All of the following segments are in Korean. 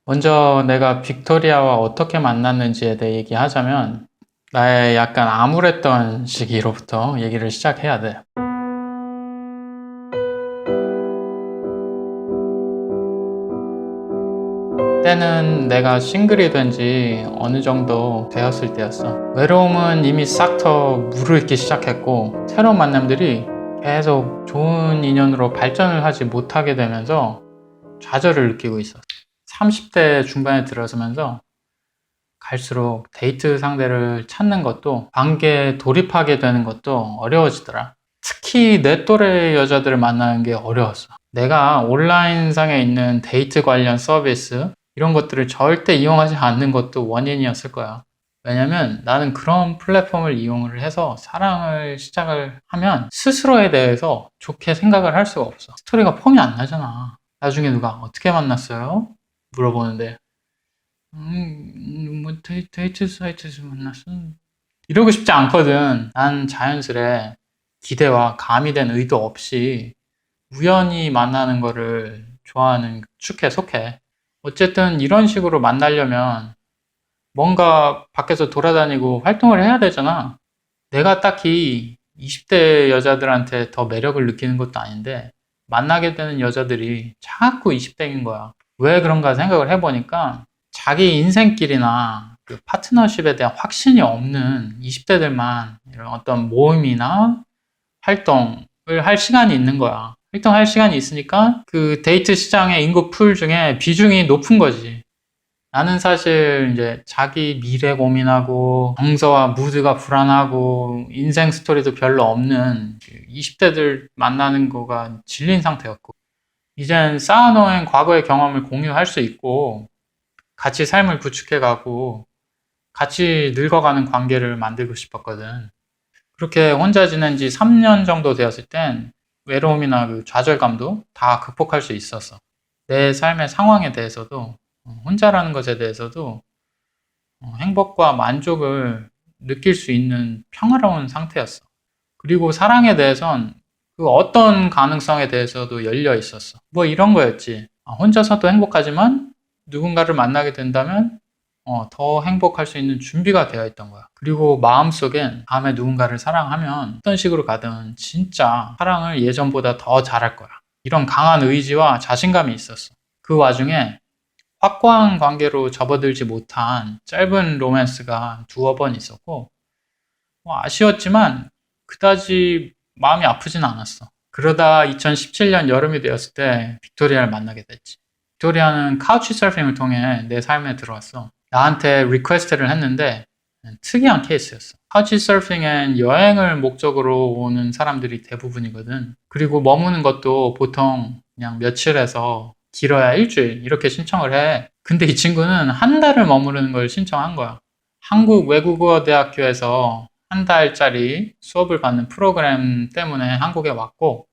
먼저 내가 빅토리아와 어떻게 만났는지에 대해 얘기하자면 나의 약간 암울했던 시기로부터 얘기를 시작해야 돼. 때는 내가 싱글이 된 지 어느 정도 되었을 때였어. 외로움은 이미 싹 터 무르익기 시작했고 새로운 만남들이 계속 좋은 인연으로 발전을 하지 못하게 되면서 좌절을 느끼고 있었어. 30대 중반에 들어서면서 갈수록 데이트 상대를 찾는 것도 관계에 돌입하게 되는 것도 어려워지더라. 특히 내 또래 여자들을 만나는 게 어려웠어. 내가 온라인상에 있는 데이트 관련 서비스 이런 것들을 절대 이용하지 않는 것도 원인이었을 거야. 왜냐면 나는 그런 플랫폼을 이용을 해서 사랑을 시작을 하면 스스로에 대해서 좋게 생각을 할 수가 없어. 스토리가 폼이 안 나잖아. 나중에 누가 어떻게 만났어요? 물어보는데 뭐 데이트 사이트에서 만났어. 이러고 싶지 않거든. 난 자연스레 기대와 가미된 의도 없이 우연히 만나는 거를 좋아하는 축에 속해. 어쨌든 이런 식으로 만나려면 뭔가 밖에서 돌아다니고 활동을 해야 되잖아. 내가 딱히 20대 여자들한테 더 매력을 느끼는 것도 아닌데 만나게 되는 여자들이 자꾸 20대인 거야. 왜 그런가 생각을 해보니까 자기 인생길이나 그 파트너십에 대한 확신이 없는 20대들만 이런 어떤 모임이나 활동을 할 시간이 있는 거야. 활동할 시간이 있으니까 그 데이트 시장의 인구 풀 중에 비중이 높은 거지. 나는 사실 이제 자기 미래 고민하고 정서와 무드가 불안하고 인생 스토리도 별로 없는 20대들 만나는 거가 질린 상태였고 이젠 쌓아놓은 과거의 경험을 공유할 수 있고 같이 삶을 구축해가고 같이 늙어가는 관계를 만들고 싶었거든. 그렇게 혼자 지낸 지 3년 정도 되었을 땐 외로움이나 그 좌절감도 다 극복할 수 있었어. 내 삶의 상황에 대해서도 혼자라는 것에 대해서도 행복과 만족을 느낄 수 있는 평화로운 상태였어. 그리고 사랑에 대해선 그 어떤 가능성에 대해서도 열려 있었어. 뭐 이런 거였지. 혼자서도 행복하지만 누군가를 만나게 된다면 더 행복할 수 있는 준비가 되어 있던 거야. 그리고 마음속엔 다음에 누군가를 사랑하면 어떤 식으로 가든 진짜 사랑을 예전보다 더 잘할 거야. 이런 강한 의지와 자신감이 있었어. 그 와중에 확고한 관계로 접어들지 못한 짧은 로맨스가 두어 번 있었고 아쉬웠지만 그다지 마음이 아프진 않았어. 그러다 2017년 여름이 되었을 때 빅토리아를 만나게 됐지. 빅토리아는 카우치 서핑을 통해 내 삶에 들어왔어. 나한테 리퀘스트를 했는데 특이한 케이스였어. 카우치 서핑엔 여행을 목적으로 오는 사람들이 대부분이거든. 그리고 머무는 것도 보통 그냥 며칠에서 길어야 일주일 이렇게 신청을 해. 근데 이 친구는 한 달을 머무르는 걸 신청한 거야. 한국 외국어 대학교에서 한 달짜리 수업을 받는 프로그램 때문에 한국에 왔고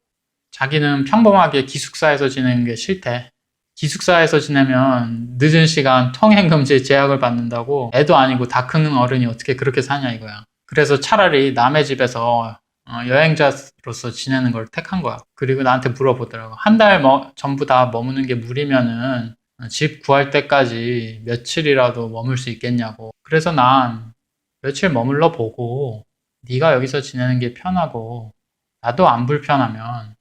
자기는 평범하게 기숙사에서 지내는 게 싫대. 기숙사에서 지내면 늦은 시간 통행금지 제약을 받는다고 애도 아니고 다 크는 어른이 어떻게 그렇게 사냐 이거야. 그래서 차라리 남의 집에서 여행자로서 지내는 걸 택한 거야. 그리고 나한테 물어보더라고. 한 달 전부 다 머무는 게 무리면은 집 구할 때까지 며칠이라도 머물 수 있겠냐고. 그래서 난 며칠 머물러 보고 네가 여기서 지내는 게 편하고 나도 안 불편하면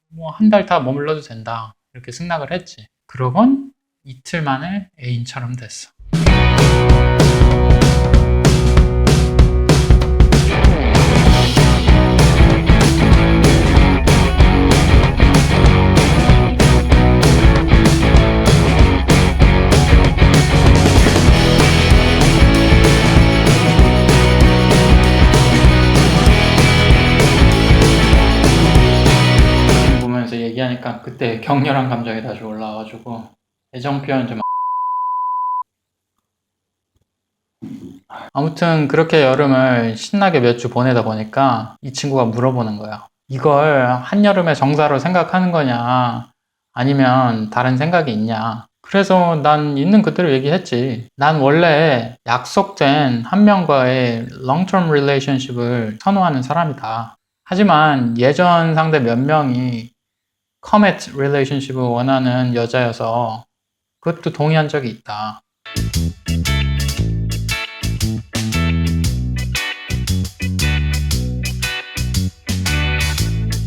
뭐 한 달 다 머물러도 된다. 이렇게 승낙을 했지. 그러곤 이틀 만에 애인처럼 됐어. 보면서 얘기하니까 그때 격렬한 감정이 다시 올라와가지고 애정 표현 좀 아무튼 그렇게 여름을 신나게 몇 주 보내다 보니까 이 친구가 물어보는 거야. 이걸 한여름의 정사로 생각하는 거냐 아니면 다른 생각이 있냐. 그래서 난 있는 그대로 얘기했지. 난 원래 약속된 한 명과의 long-term relationship을 선호하는 사람이다. 하지만 예전 상대 몇 명이 commit relationship을 원하는 여자여서 그것도 동의한 적이 있다.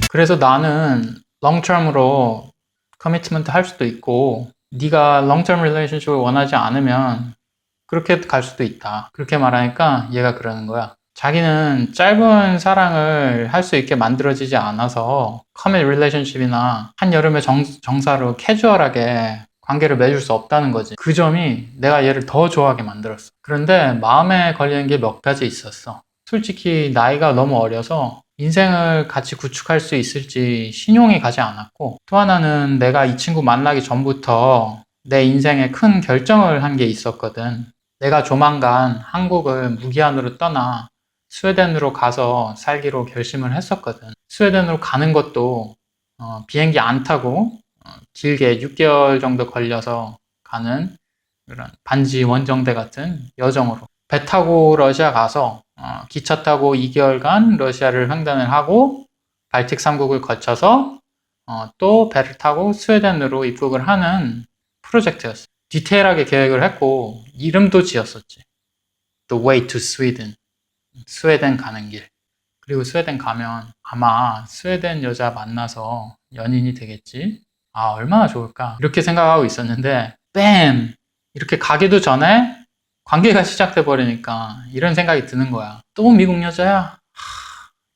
그래서 나는 롱텀으로 커미트먼트 할 수도 있고, 네가 롱텀 릴레이션십을 원하지 않으면 그렇게 갈 수도 있다. 그렇게 말하니까 얘가 그러는 거야. 자기는 짧은 사랑을 할 수 있게 만들어지지 않아서 커밋 릴레이션십이나 한여름의 정사로 캐주얼하게 관계를 맺을 수 없다는 거지. 그 점이 내가 얘를 더 좋아하게 만들었어. 그런데 마음에 걸리는 게 몇 가지 있었어. 솔직히 나이가 너무 어려서 인생을 같이 구축할 수 있을지 신용이 가지 않았고, 또 하나는 내가 이 친구 만나기 전부터 내 인생에 큰 결정을 한 게 있었거든. 내가 조만간 한국을 무기한으로 떠나 스웨덴으로 가서 살기로 결심을 했었거든. 스웨덴으로 가는 것도 비행기 안 타고 길게 6개월 정도 걸려서 가는 그런 반지 원정대 같은 여정으로 배 타고 러시아 가서 기차 타고 2개월간 러시아를 횡단을 하고 발틱 3국을 거쳐서 또 배를 타고 스웨덴으로 입국을 하는 프로젝트였어. 디테일하게 계획을 했고 이름도 지었었지. The Way to Sweden. 스웨덴 가는 길. 그리고 스웨덴 가면 아마 스웨덴 여자 만나서 연인이 되겠지. 아, 얼마나 좋을까. 이렇게 생각하고 있었는데 뺨! 이렇게 가기도 전에 관계가 시작돼 버리니까 이런 생각이 드는 거야. 또 미국 여자야?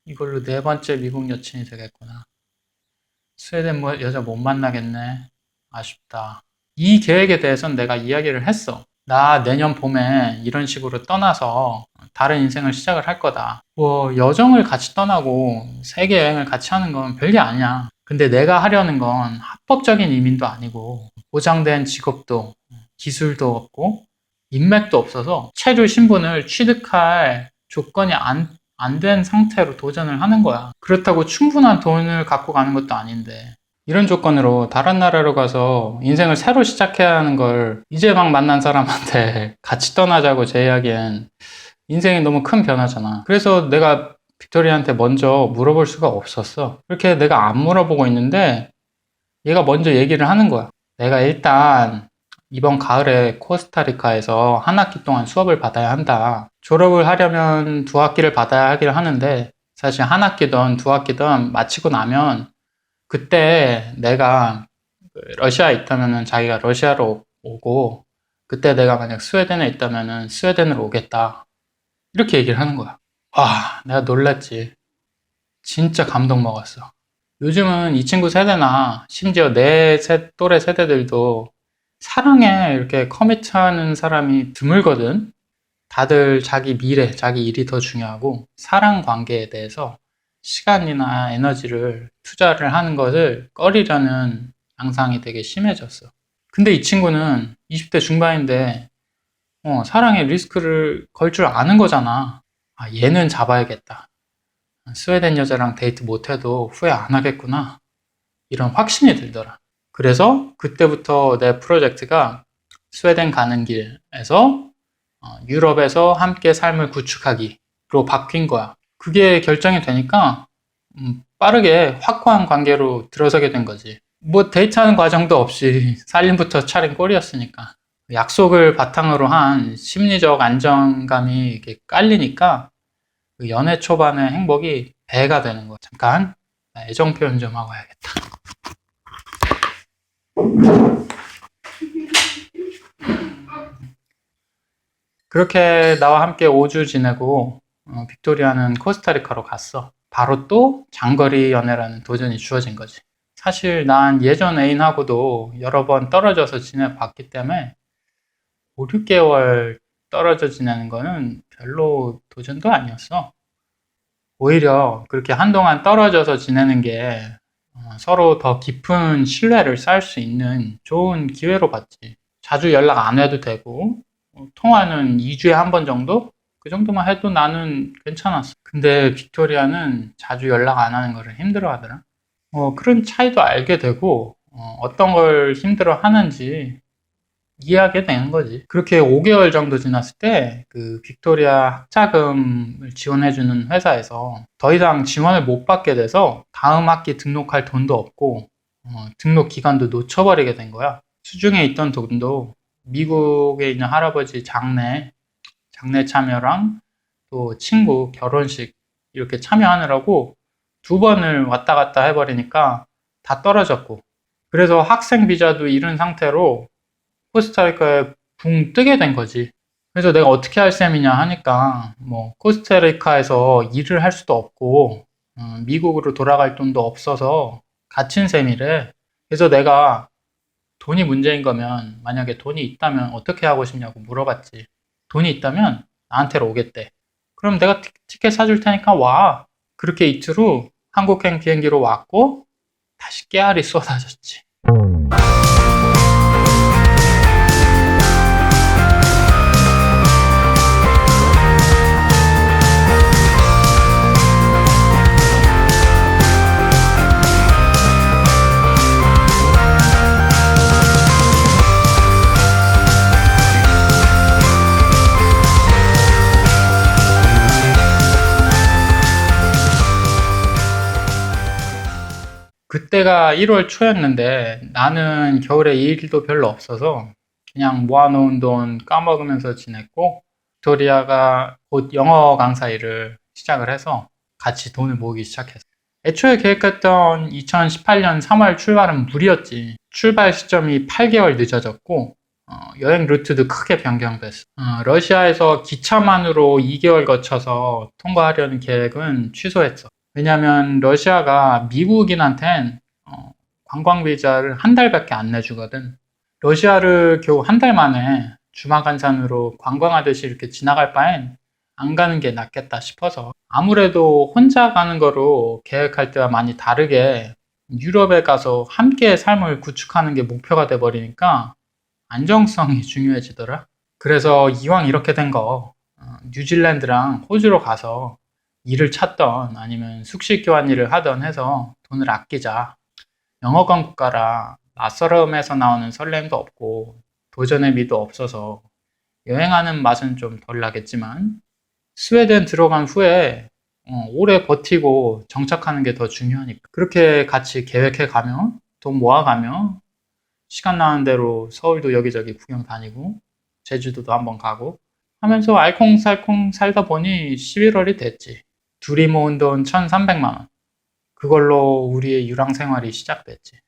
이걸로 4번째 미국 여친이 되겠구나. 스웨덴 여자 못 만나겠네. 아쉽다. 이 계획에 대해서는 내가 이야기를 했어. 나 내년 봄에 이런 식으로 떠나서 다른 인생을 시작을 할 거다. 뭐 여정을 같이 떠나고 세계 여행을 같이 하는 건 별게 아니야. 근데 내가 하려는 건 합법적인 이민도 아니고 보장된 직업도 기술도 없고 인맥도 없어서 체류 신분을 취득할 조건이 안 된 상태로 도전을 하는 거야. 그렇다고 충분한 돈을 갖고 가는 것도 아닌데 이런 조건으로 다른 나라로 가서 인생을 새로 시작해야 하는 걸 이제 막 만난 사람한테 같이 떠나자고 제의하기엔 인생이 너무 큰 변화잖아. 그래서 내가 빅토리아한테 먼저 물어볼 수가 없었어. 그렇게 내가 안 물어보고 있는데 얘가 먼저 얘기를 하는 거야. 내가 일단 이번 가을에 코스타리카에서 한 학기 동안 수업을 받아야 한다. 졸업을 하려면 2학기를 받아야 하기를 하는데 사실 한 학기든 2학기든 마치고 나면 그때 내가 러시아에 있다면은 자기가 러시아로 오고 그때 내가 만약 스웨덴에 있다면은 스웨덴으로 오겠다. 이렇게 얘기를 하는 거야. 와, 내가 놀랐지. 진짜 감동 먹었어. 요즘은 이 친구 세대나 심지어 내 또래 세대들도 사랑에 이렇게 커미트하는 사람이 드물거든. 다들 자기 미래, 자기 일이 더 중요하고 사랑 관계에 대해서 시간이나 에너지를 투자를 하는 것을 꺼리려는 양상이 되게 심해졌어. 근데 이 친구는 20대 중반인데 사랑에 리스크를 걸 줄 아는 거잖아. 아, 얘는 잡아야겠다. 스웨덴 여자랑 데이트 못해도 후회 안 하겠구나. 이런 확신이 들더라. 그래서 그때부터 내 프로젝트가 스웨덴 가는 길에서 유럽에서 함께 삶을 구축하기로 바뀐 거야. 그게 결정이 되니까 빠르게 확고한 관계로 들어서게 된 거지. 뭐 데이트하는 과정도 없이 살림부터 차린 꼴이었으니까. 약속을 바탕으로 한 심리적 안정감이 이렇게 깔리니까 그 연애 초반의 행복이 배가 되는 거야. 잠깐 나 애정 표현 좀 하고 와야겠다. 그렇게 나와 함께 5주 지내고 빅토리아는 코스타리카로 갔어. 바로 또 장거리 연애라는 도전이 주어진 거지. 사실 난 예전 애인하고도 여러 번 떨어져서 지내봤기 때문에 5, 6개월 떨어져 지내는 거는 별로 도전도 아니었어. 오히려 그렇게 한동안 떨어져서 지내는 게 서로 더 깊은 신뢰를 쌓을 수 있는 좋은 기회로 봤지. 자주 연락 안 해도 되고 통화는 2주에 한 번 정도? 그 정도만 해도 나는 괜찮았어. 근데 빅토리아는 자주 연락 안 하는 거를 힘들어 하더라. 그런 차이도 알게 되고 어떤 걸 힘들어 하는지 이해하게 되는 거지. 그렇게 5개월 정도 지났을 때 그 빅토리아 학자금을 지원해주는 회사에서 더 이상 지원을 못 받게 돼서 다음 학기 등록할 돈도 없고 등록 기간도 놓쳐버리게 된 거야. 수중에 있던 돈도 미국에 있는 할아버지 장례 참여랑 또 친구 결혼식 이렇게 참여하느라고 2번을 왔다 갔다 해버리니까 다 떨어졌고, 그래서 학생 비자도 잃은 상태로 코스타리카에 붕 뜨게 된 거지. 그래서 내가 어떻게 할 셈이냐 하니까 뭐 코스타리카에서 일을 할 수도 없고 미국으로 돌아갈 돈도 없어서 갇힌 셈이래. 그래서 내가 돈이 문제인 거면, 만약에 돈이 있다면 어떻게 하고 싶냐고 물어봤지. 돈이 있다면 나한테로 오겠대. 그럼 내가 티켓 사줄 테니까 와. 그렇게 이틀 후 한국행 비행기로 왔고 다시 깨알이 쏟아졌지. 그때가 1월 초였는데 나는 겨울에 일도 별로 없어서 그냥 모아놓은 돈 까먹으면서 지냈고, 빅토리아가 곧 영어 강사 일을 시작을 해서 같이 돈을 모으기 시작했어. 애초에 계획했던 2018년 3월 출발은 무리였지. 출발 시점이 8개월 늦어졌고 여행 루트도 크게 변경됐어. 러시아에서 기차만으로 2개월 거쳐서 통과하려는 계획은 취소했어. 왜냐면 러시아가 미국인한텐 관광 비자를 한 달밖에 안 내주거든. 러시아를 겨우 한 달 만에 주마간산으로 관광하듯이 이렇게 지나갈 바엔 안 가는 게 낫겠다 싶어서, 아무래도 혼자 가는 거로 계획할 때와 많이 다르게 유럽에 가서 함께 삶을 구축하는 게 목표가 돼 버리니까 안정성이 중요해지더라. 그래서 이왕 이렇게 된 거 뉴질랜드랑 호주로 가서 일을 찾던 아니면 숙식 교환 일을 하던 해서 돈을 아끼자. 영어권 국가라 낯설음에서 나오는 설렘도 없고 도전의 미도 없어서 여행하는 맛은 좀 덜 나겠지만, 스웨덴 들어간 후에 오래 버티고 정착하는 게 더 중요하니까 그렇게 같이 계획해 가며 돈 모아가며 시간 나는 대로 서울도 여기저기 구경 다니고 제주도도 한번 가고 하면서 알콩살콩 살다 보니 11월이 됐지. 둘이 모은 돈 1,300만 원. 그걸로 우리의 유랑 생활이 시작됐지.